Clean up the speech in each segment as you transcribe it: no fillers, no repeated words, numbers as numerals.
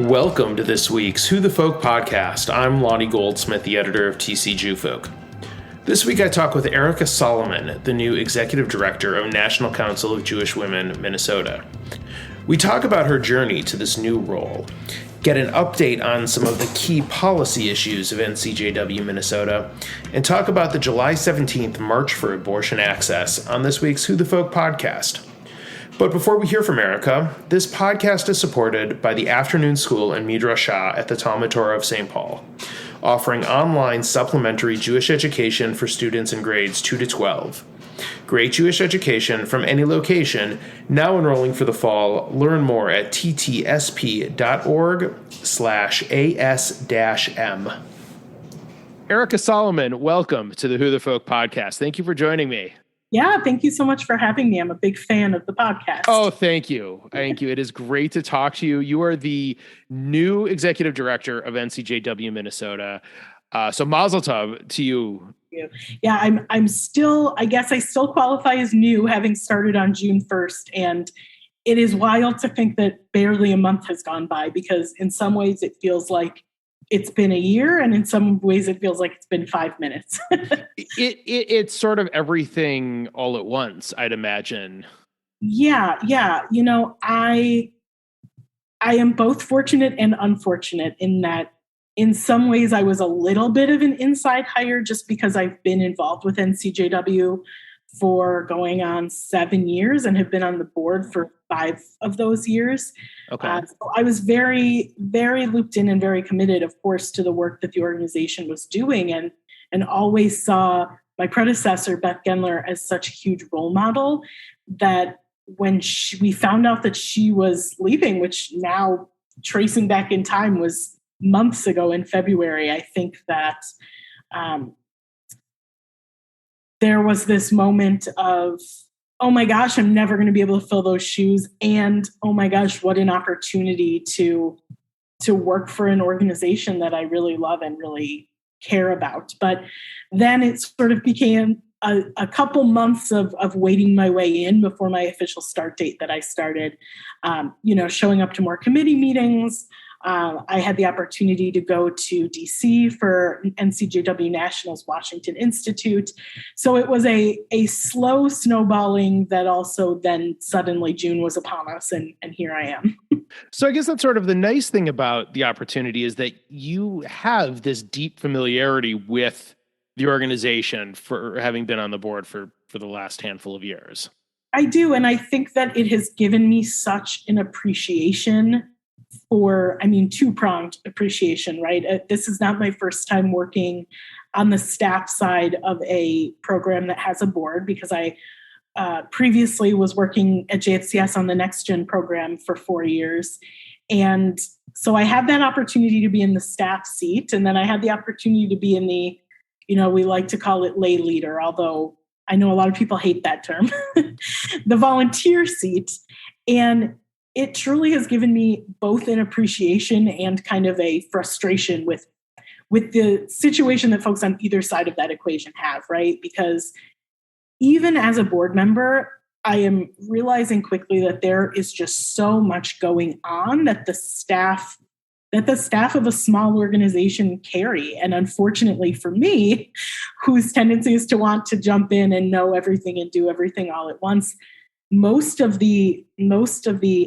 Welcome to this week's Who the Folk podcast. I'm Lonnie Goldsmith, the editor of TCJ Folk. This week I talk with Erica Solomon, the new executive director of National Council of Jewish Women, Minnesota. We talk about her journey to this new role, get an update on some of the key policy issues of NCJW Minnesota, and talk about the July 17th March for Abortion Access on this week's Who the Folk podcast. But before we hear from Erica, this podcast is supported by the Afternoon School and Midrashah at the Talmud Torah of St. Paul, offering online supplementary Jewish education for students in grades 2 to 12. Great Jewish education from any location, now enrolling for the fall. Learn more at ttsp.org/as-m. Erica Solomon, welcome to the Who the Folk podcast. Thank you for joining me. Yeah, thank you so much for having me. I'm a big fan of the podcast. Oh, thank you. Thank you. It is great to talk to you. You are the new executive director of NCJW Minnesota. So mazel tov to you. Yeah, I'm still, I guess I still qualify as new, having started on June 1st. And it is wild to think that barely a month has gone by, because in some ways it feels like it's been a year, and in some ways it feels like it's been 5 minutes. It's sort of everything all at once, I'd imagine. Yeah. You know, I am both fortunate and unfortunate in that in some ways I was a little bit of an inside hire just because I've been involved with NCJW for going on 7 years and have been on the board for 5 of those years. Okay. So I was very, very looped in and very committed, of course, to the work that the organization was doing, and always saw my predecessor, Beth Gendler, as such a huge role model that when we found out that she was leaving, which now tracing back in time was months ago in February, I think that there was this moment of, oh my gosh, I'm never going to be able to fill those shoes. And oh my gosh, what an opportunity to work for an organization that I really love and really care about. But then it sort of became a couple months of waiting my way in before my official start date that I started, showing up to more committee meetings. I had the opportunity to go to DC for NCJW National's Washington Institute. So it was a slow snowballing that also then suddenly June was upon us, and here I am. So I guess that's sort of the nice thing about the opportunity is that you have this deep familiarity with the organization for having been on the board for the last handful of years. I do, and I think that it has given me such an appreciation for, two-pronged appreciation, right? This is not my first time working on the staff side of a program that has a board, because I previously was working at JFCS on the Next Gen program for 4 years. And so I had that opportunity to be in the staff seat. And then I had the opportunity to be in the, we like to call it lay leader, although I know a lot of people hate that term, the volunteer seat. And it truly has given me both an appreciation and kind of a frustration with the situation that folks on either side of that equation have, right? Because even as a board member, I am realizing quickly that there is just so much going on that the staff of a small organization carry. And unfortunately for me, whose tendency is to want to jump in and know everything and do everything all at once, most of the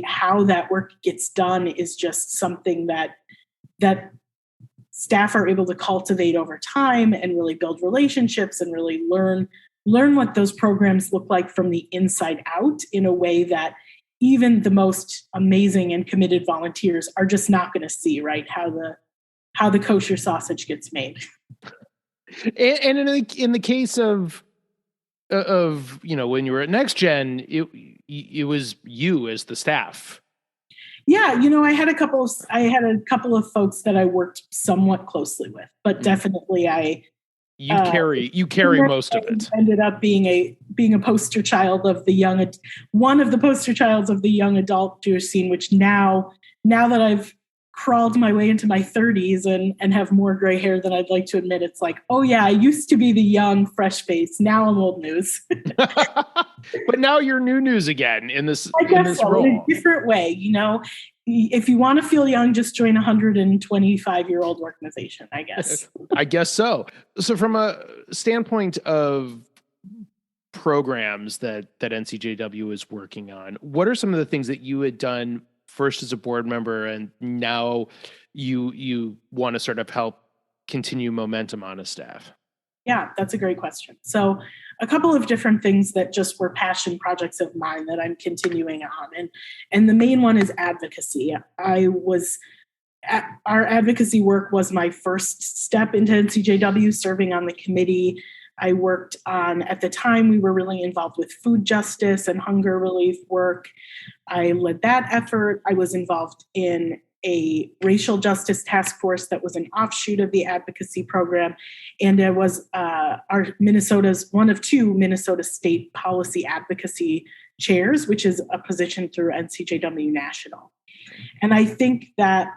how that work gets done is just something that staff are able to cultivate over time and really build relationships and really learn what those programs look like from the inside out in a way that even the most amazing and committed volunteers are just not going to see, right? How the kosher sausage gets made. And in the case of when you were at Next Gen, it was you as the staff. Yeah, I had a couple of folks that I worked somewhat closely with, but definitely you carry most of it. Ended up being a poster child of one of the poster childs of the young adult Jewish scene, which now that I've crawled my way into my 30s and have more gray hair than I'd like to admit, it's like, oh yeah, I used to be the young, fresh face. Now I'm old news. But now you're new news again in this so, role. in a different way. You know, if you want to feel young, just join a 125-year-old organization, I guess. I guess so. So from a standpoint of programs that NCJW is working on, what are some of the things that you had done first as a board member and now you want to sort of help continue momentum on a staff? Yeah, that's a great question. So a couple of different things that just were passion projects of mine that I'm continuing on. And the main one is advocacy. Our advocacy work was my first step into NCJW, serving on the committee. I worked on, at the time, we were really involved with food justice and hunger relief work. I led that effort. I was involved in a racial justice task force that was an offshoot of the advocacy program. And it was Minnesota's one of two Minnesota state policy advocacy chairs, which is a position through NCJW National. And I think that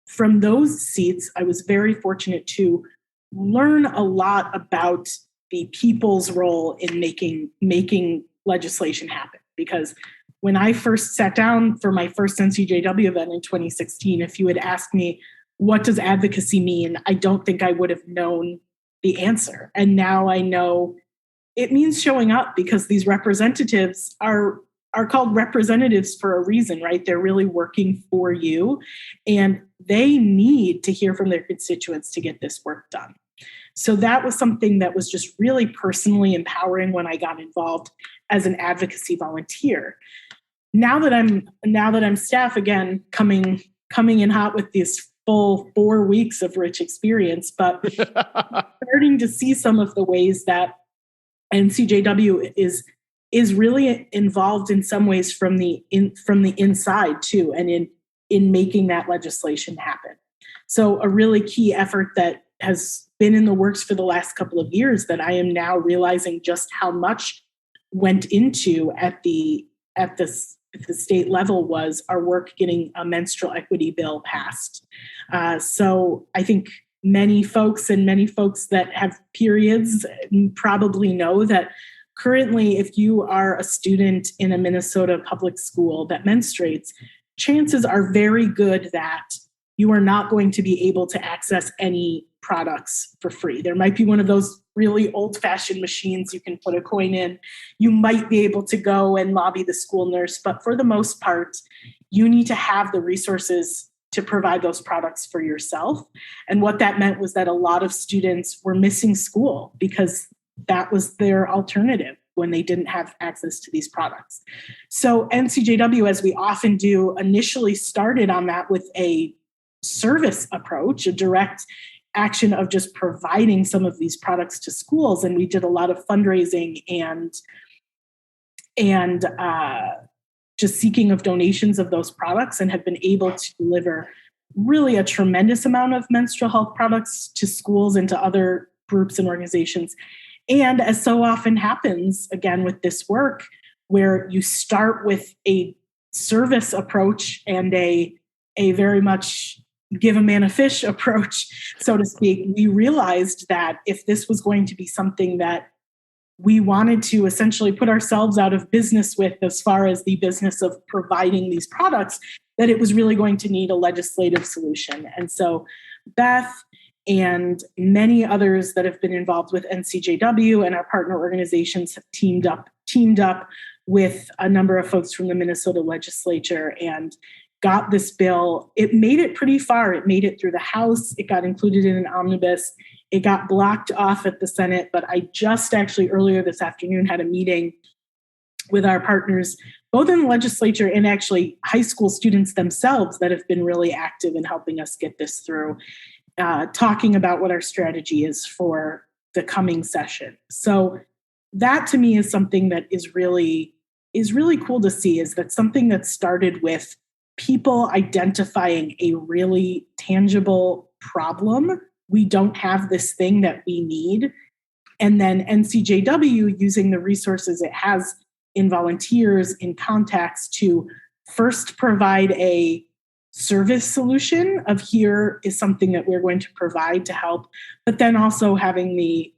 from those seats, I was very fortunate to learn a lot about the people's role in making legislation happen. Because when I first sat down for my first NCJW event in 2016, if you had asked me, what does advocacy mean? I don't think I would have known the answer. And now I know it means showing up, because these representatives are called representatives for a reason, right? They're really working for you, and they need to hear from their constituents to get this work done. So that was something that was just really personally empowering when I got involved as an advocacy volunteer. Now that I'm staff again, coming in hot with this full 4 weeks of rich experience, but starting to see some of the ways that NCJW is really involved in some ways from the inside too, and in making that legislation happen. So a really key effort that has been in the works for the last couple of years that I am now realizing just how much went into at the state level was our work getting a menstrual equity bill passed. So I think many folks that have periods probably know that currently, if you are a student in a Minnesota public school that menstruates, chances are very good that you are not going to be able to access any products for free. There might be one of those really old-fashioned machines you can put a coin in. You might be able to go and lobby the school nurse, but for the most part, you need to have the resources to provide those products for yourself. And what that meant was that a lot of students were missing school because that was their alternative when they didn't have access to these products. So NCJW, as we often do, initially started on that with a service approach, a direct action of just providing some of these products to schools. And we did a lot of fundraising and just seeking of donations of those products, and have been able to deliver really a tremendous amount of menstrual health products to schools and to other groups and organizations. And as so often happens, again, with this work, where you start with a service approach and a very much give a man a fish approach, so to speak, we realized that if this was going to be something that we wanted to essentially put ourselves out of business with, as far as the business of providing these products, that it was really going to need a legislative solution. And so Beth and many others that have been involved with NCJW and our partner organizations have teamed up with a number of folks from the Minnesota legislature and got this bill. It made it pretty far. It made it through the House. It got included in an omnibus. It got blocked off at the Senate, but I just actually earlier this afternoon had a meeting with our partners, both in the legislature and actually high school students themselves that have been really active in helping us get this through, talking about what our strategy is for the coming session. So that to me is something that is really cool to see, is that something that started with people identifying a really tangible problem. We don't have this thing that we need. And then NCJW, using the resources it has in volunteers, in contacts, to first provide a service solution of here is something that we're going to provide to help, but then also having the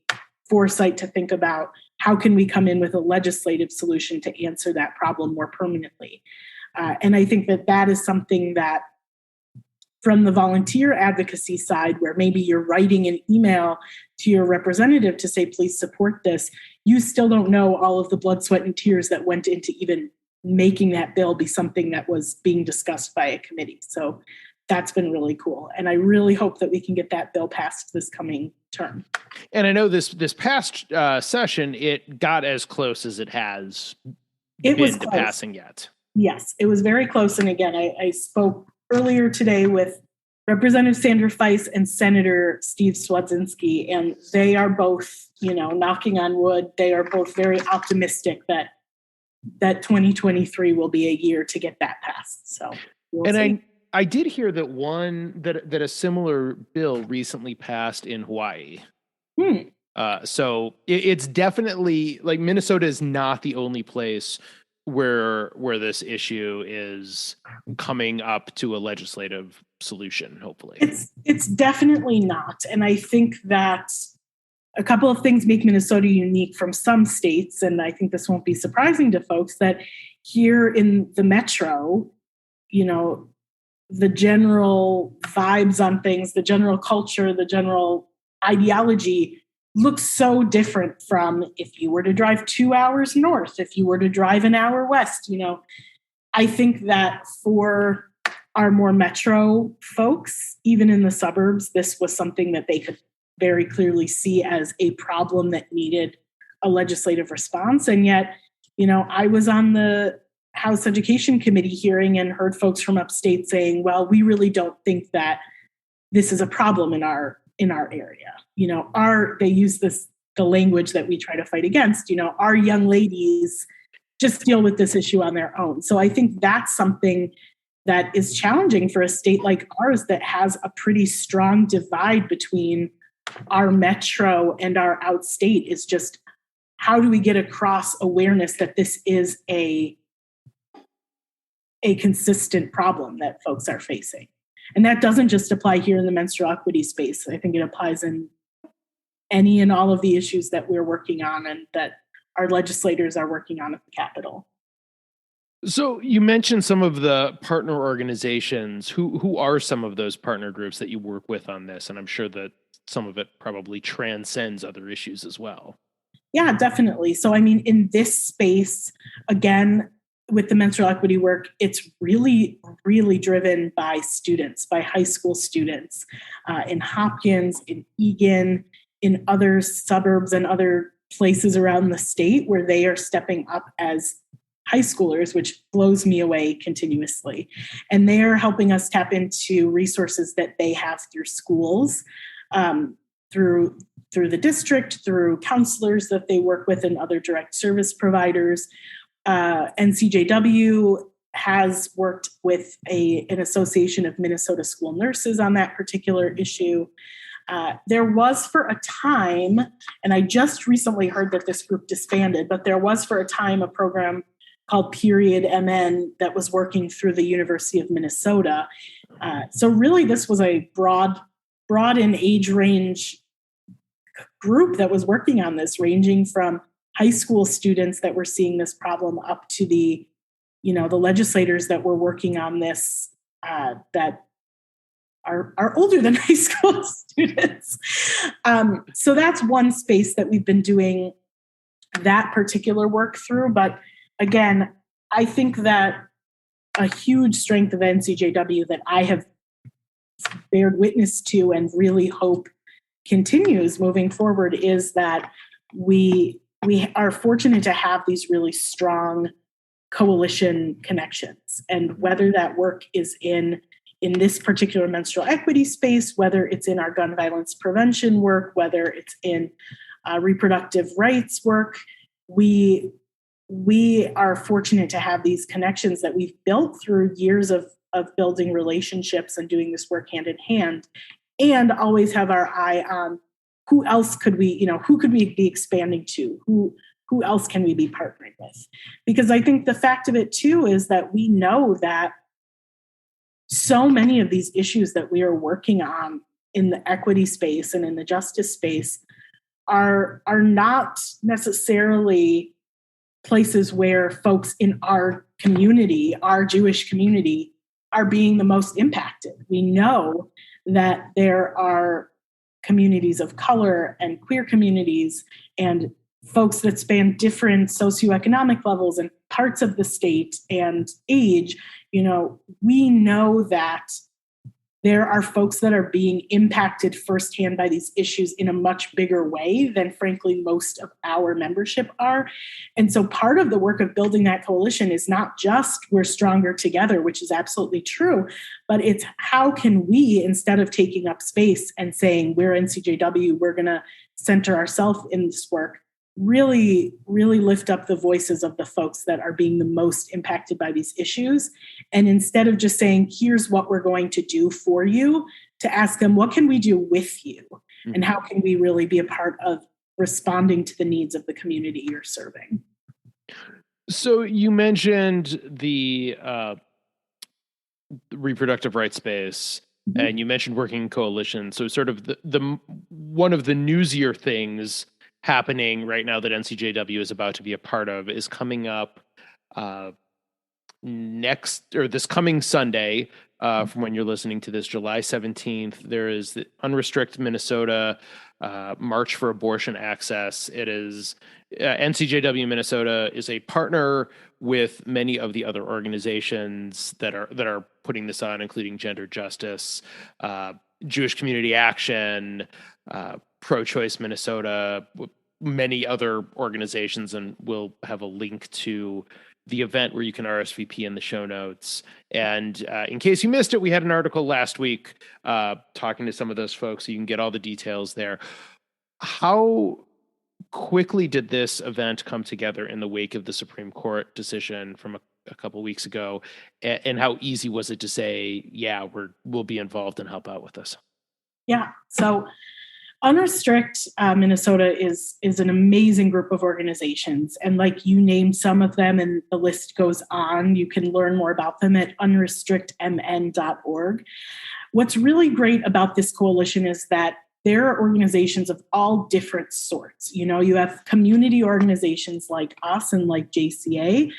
foresight to think about how can we come in with a legislative solution to answer that problem more permanently? And I think that is something that from the volunteer advocacy side, where maybe you're writing an email to your representative to say, please support this, you still don't know all of the blood, sweat, and tears that went into even making that bill be something that was being discussed by a committee. So that's been really cool. And I really hope that we can get that bill passed this coming term. And I know this past session, it got as close as it has been to passing yet. Yes, it was very close. And again, I spoke earlier today with Representative Sandra Feist and Senator Steve Swedzinski, and they are both, knocking on wood, they are both very optimistic that 2023 will be a year to get that passed. So we'll see. I did hear that a similar bill recently passed in Hawaii. So it's definitely, like, Minnesota is not the only place where this issue is coming up to a legislative solution, hopefully. It's definitely not. And I think that a couple of things make Minnesota unique from some states, and I think this won't be surprising to folks, that here in the metro, the general vibes on things, the general culture, the general ideology looks so different from if you were to drive 2 hours north, if you were to drive an hour west. I think that for our more metro folks, even in the suburbs, this was something that they could very clearly see as a problem that needed a legislative response. And yet, I was on the House Education Committee hearing and heard folks from upstate saying, well, we really don't think that this is a problem in our area. They use the language that we try to fight against, our young ladies just deal with this issue on their own. So I think that's something that is challenging for a state like ours that has a pretty strong divide between our metro and our outstate, is just how do we get across awareness that this is a consistent problem that folks are facing. And that doesn't just apply here in the menstrual equity space. I think it applies in any and all of the issues that we're working on and that our legislators are working on at the Capitol. So you mentioned some of the partner organizations. Who are some of those partner groups that you work with on this? And I'm sure that some of it probably transcends other issues as well. Yeah, definitely. So, in this space, again, with the menstrual equity work, it's really, really driven by students, by high school students in Hopkins, in Eagan, in other suburbs and other places around the state where they are stepping up as high schoolers, which blows me away continuously. And they are helping us tap into resources that they have through schools, through the district, through counselors that they work with and other direct service providers. NCJW has worked with an association of Minnesota school nurses on that particular issue. There was for a time, and I just recently heard that this group disbanded, but there was for a time a program called Period MN that was working through the University of Minnesota. So really this was a broad in age range group that was working on this, ranging from high school students that were seeing this problem up to the legislators that were working on this that are older than high school students. So that's one space that we've been doing that particular work through. But again, I think that a huge strength of NCJW that I have bared witness to and really hope continues moving forward is that we are fortunate to have these really strong coalition connections. And whether that work is in this particular menstrual equity space, whether it's in our gun violence prevention work, whether it's in reproductive rights work, we are fortunate to have these connections that we've built through years of building relationships and doing this work hand in hand, and always have our eye on who could we be expanding to? Who else can we be partnering with? Because I think the fact of it too is that we know that so many of these issues that we are working on in the equity space and in the justice space are not necessarily places where folks in our community, our Jewish community, are being the most impacted. We know that there are communities of color and queer communities and folks that span different socioeconomic levels and parts of the state and age. We know that there are folks that are being impacted firsthand by these issues in a much bigger way than, frankly, most of our membership are. And so part of the work of building that coalition is not just we're stronger together, which is absolutely true, but it's how can we, instead of taking up space and saying we're NCJW, we're going to center ourselves in this work, really, really lift up the voices of the folks that are being the most impacted by these issues. And instead of just saying, here's what we're going to do for you, to ask them, what can we do with you? Mm-hmm. And how can we really be a part of responding to the needs of the community you're serving? So you mentioned the reproductive rights space, mm-hmm. and you mentioned working in coalition. So sort of the one of the newsier things happening right now that NCJW is about to be a part of is coming up this coming Sunday, from when you're listening to this, July 17th. There is the Unrestrict Minnesota March for Abortion Access. It is NCJW Minnesota is a partner with many of the other organizations that are putting this on, including Gender Justice, Jewish Community Action, Pro-Choice Minnesota, many other organizations, and we'll have a link to the event where you can RSVP in the show notes. And in case you missed it, we had an article last week talking to some of those folks, so you can get all the details there. How quickly did this event come together in the wake of the Supreme Court decision from a couple weeks ago? And how easy was it to say, yeah, we'll be involved and help out with this? Yeah. So Unrestrict Minnesota is an amazing group of organizations. And like you named some of them and the list goes on, you can learn more about them at unrestrictmn.org. What's really great about this coalition is that there are organizations of all different sorts. You have community organizations like us and like JCA,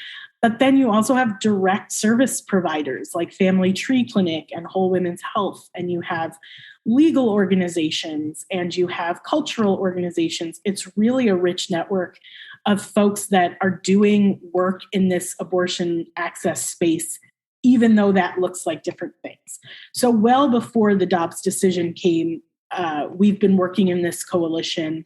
but then you also have direct service providers like Family Tree Clinic and Whole Women's Health, and you have legal organizations and you have cultural organizations. It's really a rich network of folks that are doing work in this abortion access space, even though that looks like different things. So well before the Dobbs decision came, we've been working in this coalition,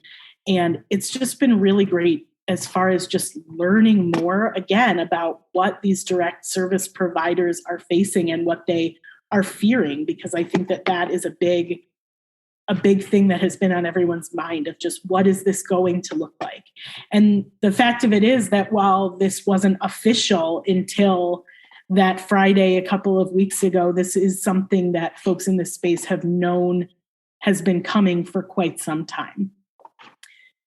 and it's just been really great as far as just learning more, again, about what these direct service providers are facing and what they are fearing, because I think that is a big thing that has been on everyone's mind of just what is this going to look like? And the fact of it is that while this wasn't official until that Friday a couple of weeks ago, this is something that folks in this space have known has been coming for quite some time.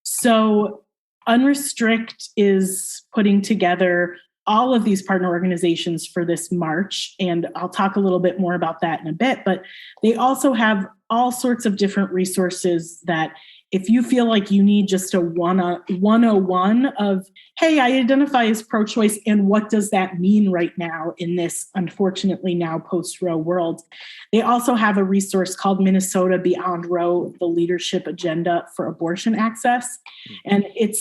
So Unrestrict is putting together all of these partner organizations for this March, and I'll talk a little bit more about that in a bit, but they also have all sorts of different resources that if you feel like you need just a 101 of, hey, I identify as pro-choice, and what does that mean right now in this, unfortunately now post-Roe world? They also have a resource called Minnesota Beyond Roe, the Leadership Agenda for Abortion Access. And it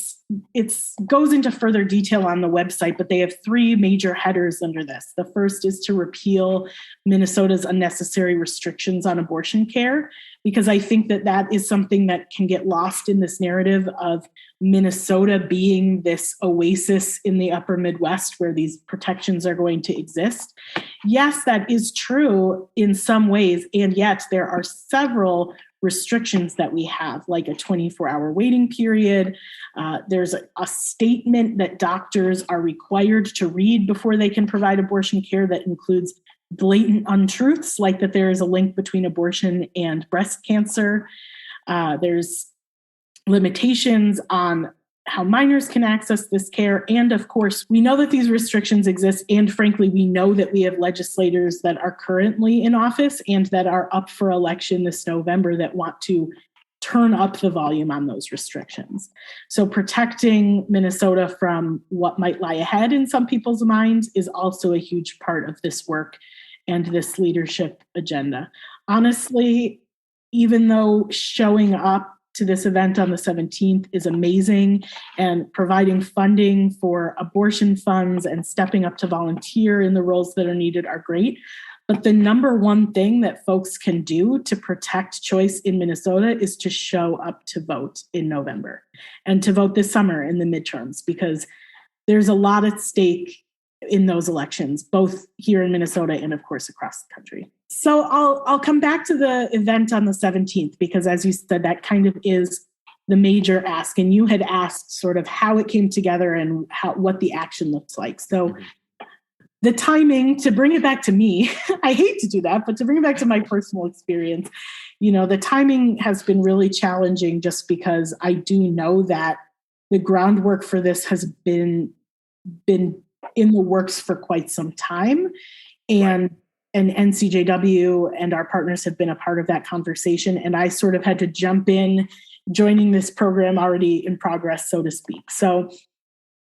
goes into further detail on the website, but they have three major headers under this. The first is to repeal Minnesota's unnecessary restrictions on abortion care, because I think that is something that can get lost in this narrative of Minnesota being this oasis in the upper Midwest where these protections are going to exist. Yes, that is true in some ways, and yet there are several restrictions that we have, like a 24-hour waiting period. There's a statement that doctors are required to read before they can provide abortion care that includes blatant untruths, like that there is a link between abortion and breast cancer. There's limitations on how minors can access this care. And of course, we know that these restrictions exist. And frankly, we know that we have legislators that are currently in office and that are up for election this November that want to turn up the volume on those restrictions. So protecting Minnesota from what might lie ahead in some people's minds is also a huge part of this work and this leadership agenda. Honestly, even though showing up to this event on the 17th is amazing, and providing funding for abortion funds and stepping up to volunteer in the roles that are needed are great. But the number one thing that folks can do to protect choice in Minnesota is to show up to vote in November and to vote this summer in the midterms, because there's a lot at stake in those elections, both here in Minnesota and, of course, across the country. So I'll come back to the event on the 17th, because as you said, that kind of is the major ask. And you had asked sort of how it came together and what the action looks like. So the timing, to bring it back to me, I hate to do that, but to bring it back to my personal experience, the timing has been really challenging, just because I do know that the groundwork for this has been in the works for quite some time. And NCJW and our partners have been a part of that conversation. And I sort of had to jump in, joining this program already in progress, so to speak. So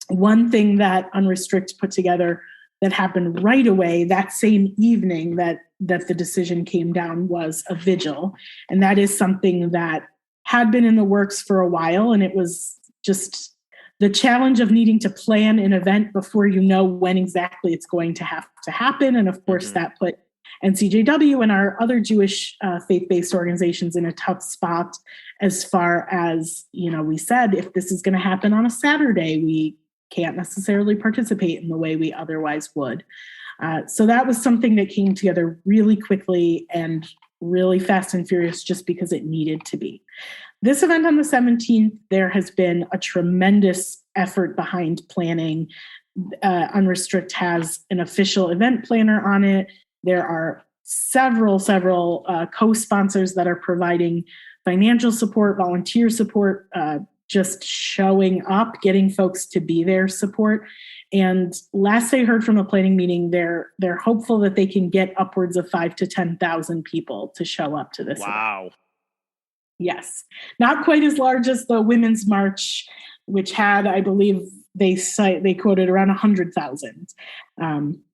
one thing that Unrestrict put together that happened right away that same evening that the decision came down was a vigil. And that is something that had been in the works for a while. And it was just the challenge of needing to plan an event before you know when exactly it's going to have to happen. And of course, that put NCJW and our other Jewish faith-based organizations in a tough spot, as far as, we said, if this is going to happen on a Saturday, we can't necessarily participate in the way we otherwise would. So that was something that came together really quickly and really fast and furious, just because it needed to be. This event on the 17th, there has been a tremendous effort behind planning. Unrestrict has an official event planner on it. There are several co-sponsors that are providing financial support, volunteer support, just showing up, getting folks to be there support. And last I heard from the planning meeting, they're hopeful that they can get upwards of 5,000 to 10,000 people to show up to this event. Yes. Not quite as large as the Women's March, which had, I believe, they quoted around 100,000.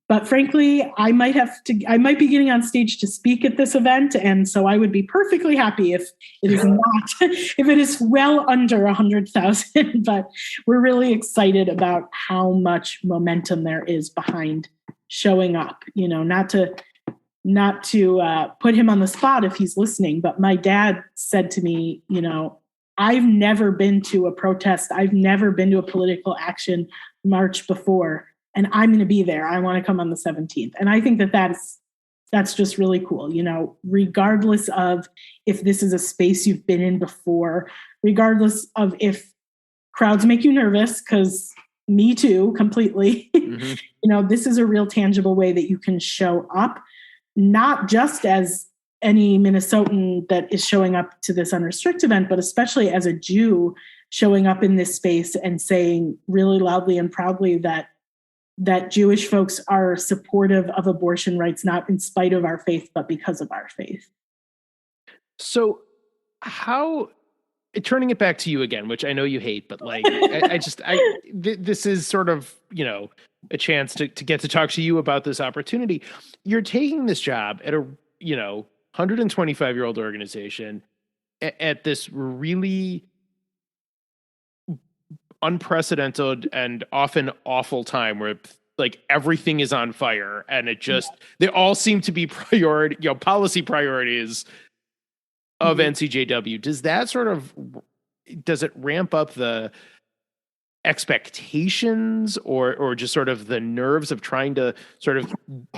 But frankly, I might be getting on stage to speak at this event. And so I would be perfectly happy if it is if it is well under 100,000, but we're really excited about how much momentum there is behind showing up, not to put him on the spot if he's listening, but my dad said to me, I've never been to a protest. I've never been to a political action march before. And I'm going to be there. I want to come on the 17th. And I think that's just really cool, regardless of if this is a space you've been in before, regardless of if crowds make you nervous, because me too, completely. Mm-hmm. This is a real tangible way that you can show up, not just as any Minnesotan that is showing up to this Unrestrict event, but especially as a Jew showing up in this space and saying really loudly and proudly that Jewish folks are supportive of abortion rights, not in spite of our faith, but because of our faith. So turning it back to you again, which I know you hate, but this is sort of, a chance to get to talk to you about this opportunity. You're taking this job at a, 125-year-old organization at this really unprecedented and often awful time where everything is on fire, and they all seem to be policy priorities of NCJW. Does it ramp up the expectations or just sort of the nerves of trying to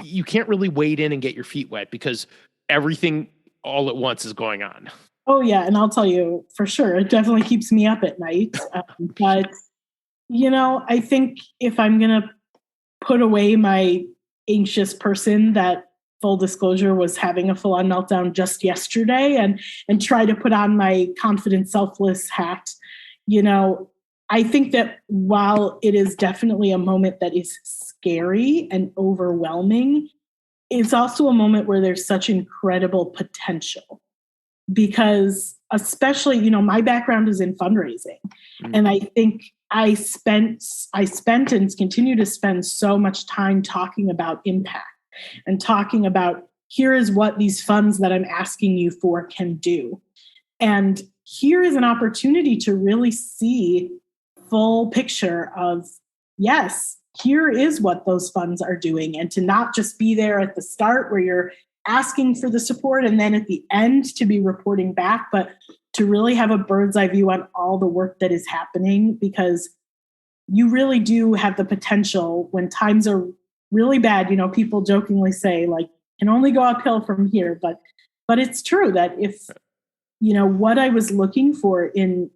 you can't really wade in and get your feet wet because everything all at once is going on? Oh, yeah. And I'll tell you for sure, it definitely keeps me up at night. But, I think if I'm going to put away my anxious person that, full disclosure, was having a full-on meltdown just yesterday and try to put on my confident, selfless hat, I think that while it is definitely a moment that is scary and overwhelming, it's also a moment where there's such incredible potential. Because especially, my background is in fundraising. Mm-hmm. And I think I spent and continue to spend so much time talking about impact and talking about, here is what these funds that I'm asking you for can do. And here is an opportunity to really see full picture of, yes, here is what those funds are doing, and to not just be there at the start where you're asking for the support and then at the end to be reporting back, but to really have a bird's eye view on all the work that is happening, because you really do have the potential when times are really bad. People jokingly say, like, can only go uphill from here, but it's true that if what I was looking for in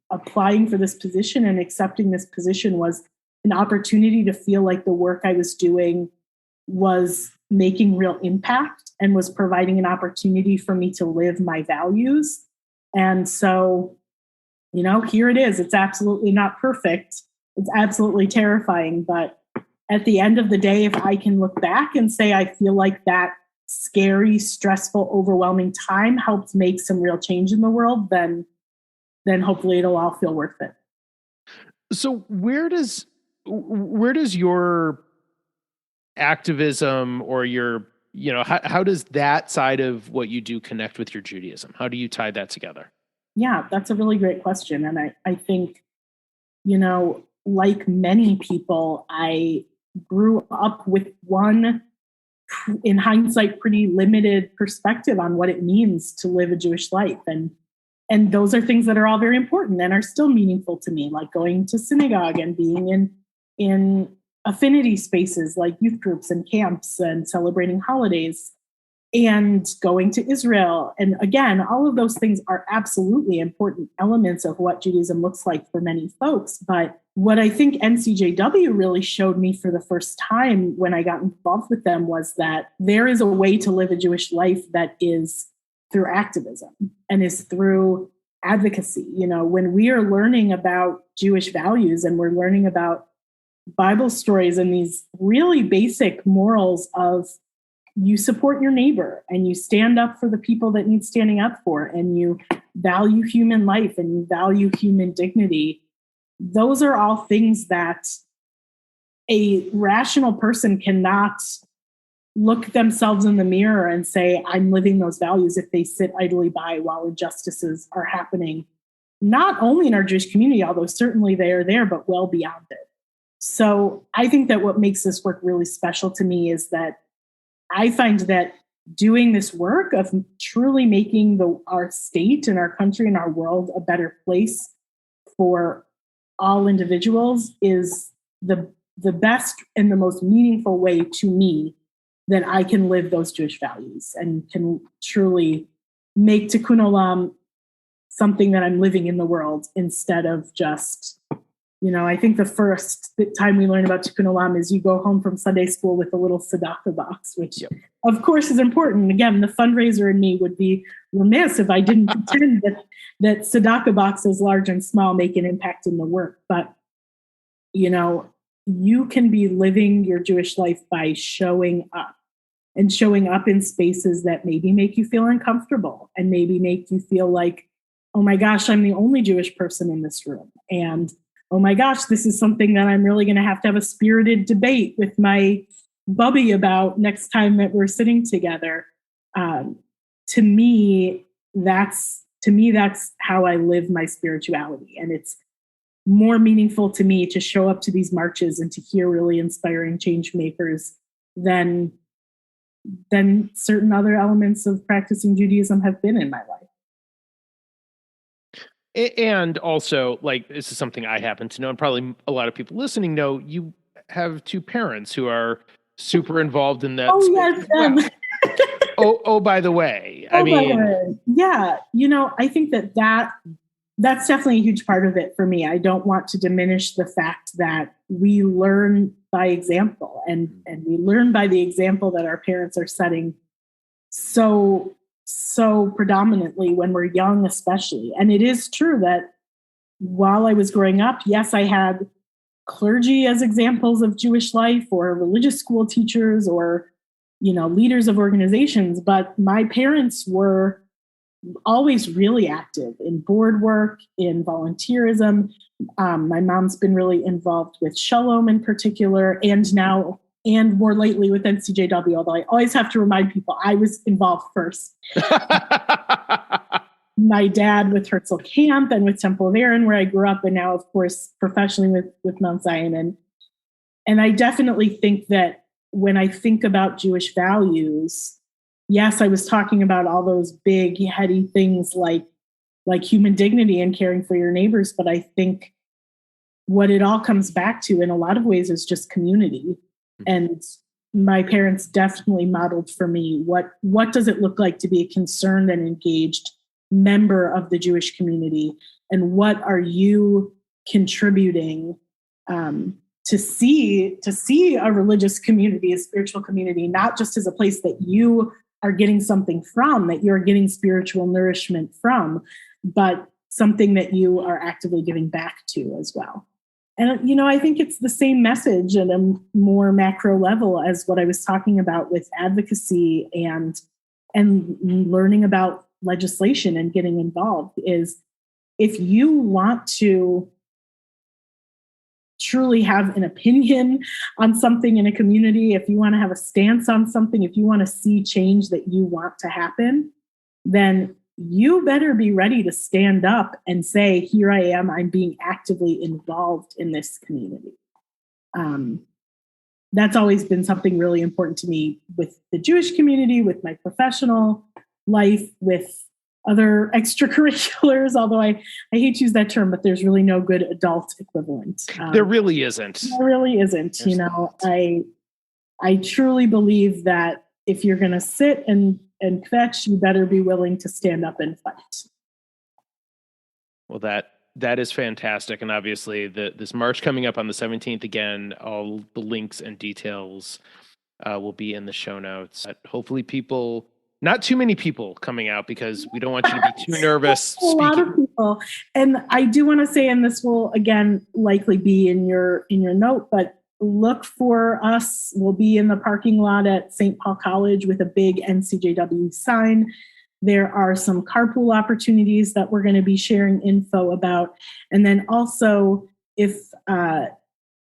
applying for this position and accepting this position was an opportunity to feel like the work I was doing was making real impact and was providing an opportunity for me to live my values. And so, here it is. It's absolutely not perfect. It's absolutely terrifying. But at the end of the day, if I can look back and say, I feel like that scary, stressful, overwhelming time helped make some real change in the world, then hopefully it'll all feel worth it. So where does your activism or your, how does that side of what you do connect with your Judaism? How do you tie that together? Yeah, that's a really great question. And I think, like many people, I grew up with one, in hindsight, pretty limited perspective on what it means to live a Jewish life. And those are things that are all very important and are still meaningful to me, like going to synagogue and being in affinity spaces like youth groups and camps and celebrating holidays and going to Israel. And again, all of those things are absolutely important elements of what Judaism looks like for many folks. But what I think NCJW really showed me for the first time when I got involved with them was that there is a way to live a Jewish life that is through activism and is through advocacy. When we are learning about Jewish values and we're learning about Bible stories and these really basic morals of, you support your neighbor and you stand up for the people that need standing up for, and you value human life and you value human dignity. Those are all things that a rational person cannot look themselves in the mirror and say, I'm living those values, if they sit idly by while injustices are happening, not only in our Jewish community, although certainly they are there, but well beyond it. So I think that what makes this work really special to me is that I find that doing this work of truly making our state and our country and our world a better place for all individuals is the best and the most meaningful way to me that I can live those Jewish values and can truly make Tikkun Olam something that I'm living in the world instead of just, I think the first time we learn about Tikkun Olam is you go home from Sunday school with a little tzedakah box, which of course is important. Again, the fundraiser in me would be remiss if I didn't pretend that tzedakah boxes, large and small, make an impact in the work. But, you can be living your Jewish life by showing up in spaces that maybe make you feel uncomfortable and maybe make you feel like, oh my gosh, I'm the only Jewish person in this room. And oh my gosh, this is something that I'm really going to have a spirited debate with my bubby about next time that we're sitting together. To me, that's how I live my spirituality. And it's more meaningful to me to show up to these marches and to hear really inspiring change makers than certain other elements of practicing Judaism have been in my life. And also, like, this is something I happen to know, and probably a lot of people listening know, you have two parents who are super involved in that. Oh, yes. Oh, by the way. I mean, yeah, I think that's definitely a huge part of it for me. I don't want to diminish the fact that we learn by example, and we learn by the example that our parents are setting so predominantly when we're young, especially. And it is true that while I was growing up, yes, I had clergy as examples of Jewish life, or religious school teachers, or, leaders of organizations, but my parents were always really active in board work, in volunteerism. My mom's been really involved with Shalom in particular, and now, and more lately with NCJW, although I always have to remind people I was involved first. My dad with Herzl Camp and with Temple of Aaron, where I grew up, and now, of course, professionally with Mount Zion. And I definitely think that when I think about Jewish values, yes, I was talking about all those big, heady things like human dignity and caring for your neighbors, but I think what it all comes back to in a lot of ways is just community. And my parents definitely modeled for me what does it look like to be a concerned and engaged member of the Jewish community, and what are you contributing to see a religious community, a spiritual community, not just as a place that you are getting something from, that you're getting spiritual nourishment from, but something that you are actively giving back to as well. And, I think it's the same message at a more macro level as what I was talking about with advocacy and learning about legislation and getting involved, is if you want to truly have an opinion on something in a community, if you want to have a stance on something, if you want to see change that you want to happen, then you better be ready to stand up and say, here I am, I'm being actively involved in this community. That's always been something really important to me with the Jewish community, with my professional life, with other extracurriculars, although I hate to use that term, but there's really no good adult equivalent. There really isn't. There really isn't. I truly believe that if you're going to sit and fetch, you better be willing to stand up and fight. Well, that is fantastic. And obviously this March coming up on the 17th, again, all the links and details will be in the show notes. Hopefully not too many people coming out, because we don't want you to be too nervous. A lot of people. And I do want to say, and this will again likely be in your note, but look for us. We'll be in the parking lot at St. Paul College with a big NCJW sign. There are some carpool opportunities that we're going to be sharing info about. And then also, if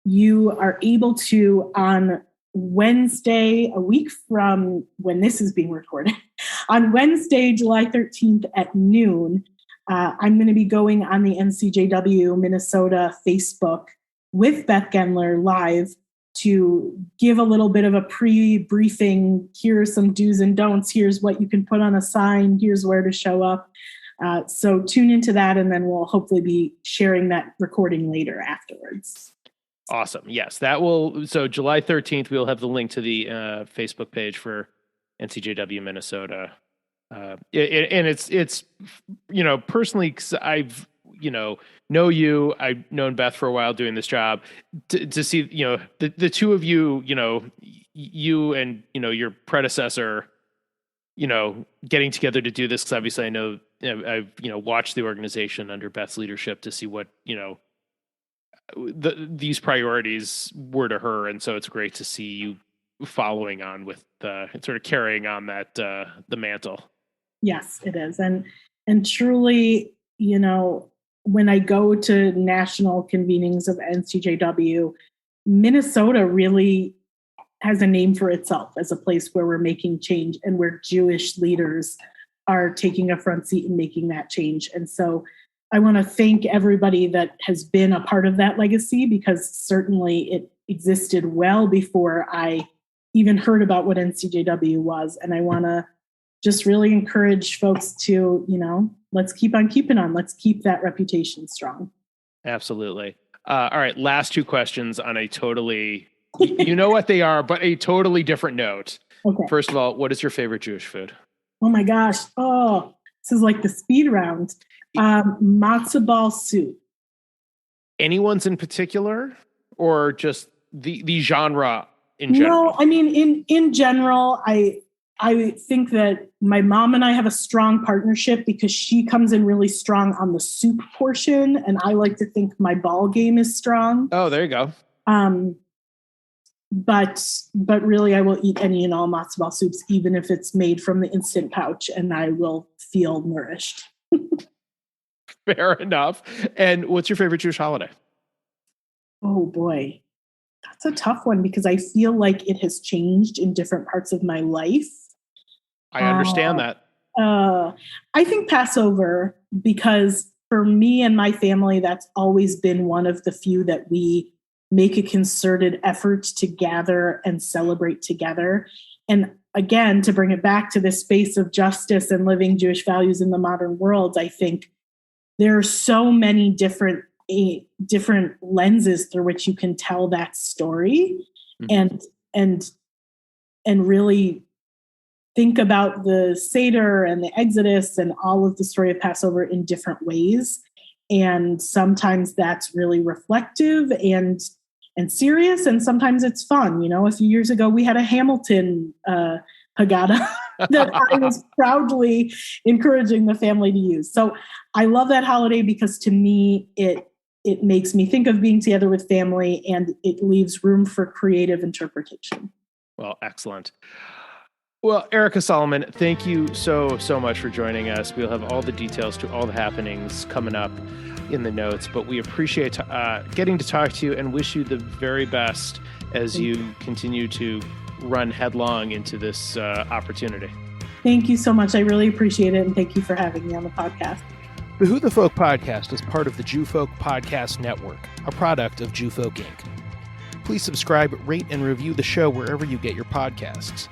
you are able to, on Wednesday, a week from when this is being recorded, on Wednesday, July 13th at noon, I'm going to be going on the NCJW Minnesota Facebook with Beth Gendler live to give a little bit of a pre-briefing. Here are some do's and don'ts. Here's what you can put on a sign. Here's where to show up. So tune into that, and then we'll hopefully be sharing that recording later afterwards. Awesome. Yes, that will. So July 13th, we'll have the link to the Facebook page for NCJW Minnesota. And it's personally, 'cause I've, know you, I've known Beth for a while doing this job, to see, the two of you, you and, your predecessor, getting together to do this. 'Cause obviously I know I've, watched the organization under Beth's leadership to see what, these priorities were to her. And so it's great to see you following on with sort of carrying on that, the mantle. Yes, it is. And truly, when I go to national convenings of NCJW, Minnesota really has a name for itself as a place where we're making change and where Jewish leaders are taking a front seat and making that change. And so I want to thank everybody that has been a part of that legacy, because certainly it existed well before I even heard about what NCJW was. And I want to just really encourage folks to, let's keep on keeping on. Let's keep that reputation strong. Absolutely. All right. Last two questions on a totally, you know what they are, but a totally different note. Okay. First of all, what is your favorite Jewish food? Oh my gosh. Oh, this is like the speed round. Matzo ball soup. Anyone's in particular, or just the genre in general? No, I mean, in general, I think that my mom and I have a strong partnership because she comes in really strong on the soup portion, and I like to think my ball game is strong. Oh, there you go. but really I will eat any and all matzo ball soups, even if it's made from the instant pouch, and I will feel nourished. Fair enough. And what's your favorite Jewish holiday? Oh boy, that's a tough one because I feel like it has changed in different parts of my life. I understand that. I think Passover, because for me and my family, that's always been one of the few that we make a concerted effort to gather and celebrate together. And again, to bring it back to this space of justice and living Jewish values in the modern world, I think there are so many different lenses through which you can tell that story, and really think about the Seder and the Exodus and all of the story of Passover in different ways. And sometimes that's really reflective and serious, and sometimes it's fun. A few years ago we had a Hamilton Haggadah that I was proudly encouraging the family to use. So I love that holiday because to me it makes me think of being together with family, and it leaves room for creative interpretation. Well, excellent. Well, Erica Solomon, thank you so much for joining us. We'll have all the details to all the happenings coming up in the notes, but we appreciate getting to talk to you and wish you the very best as you continue to run headlong into this opportunity. Thank you so much. I really appreciate it, and thank you for having me on the podcast. The Who the Folk podcast is part of the Jew Folk Podcast Network, a product of Jew Folk Inc. Please subscribe, rate, and review the show wherever you get your podcasts.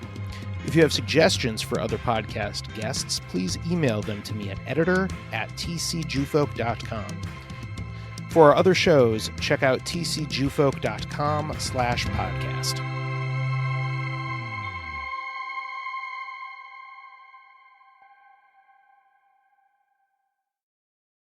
If you have suggestions for other podcast guests, please email them to me at editor@tcjewfolk.com. For our other shows, check out tcjewfolk.com/podcast.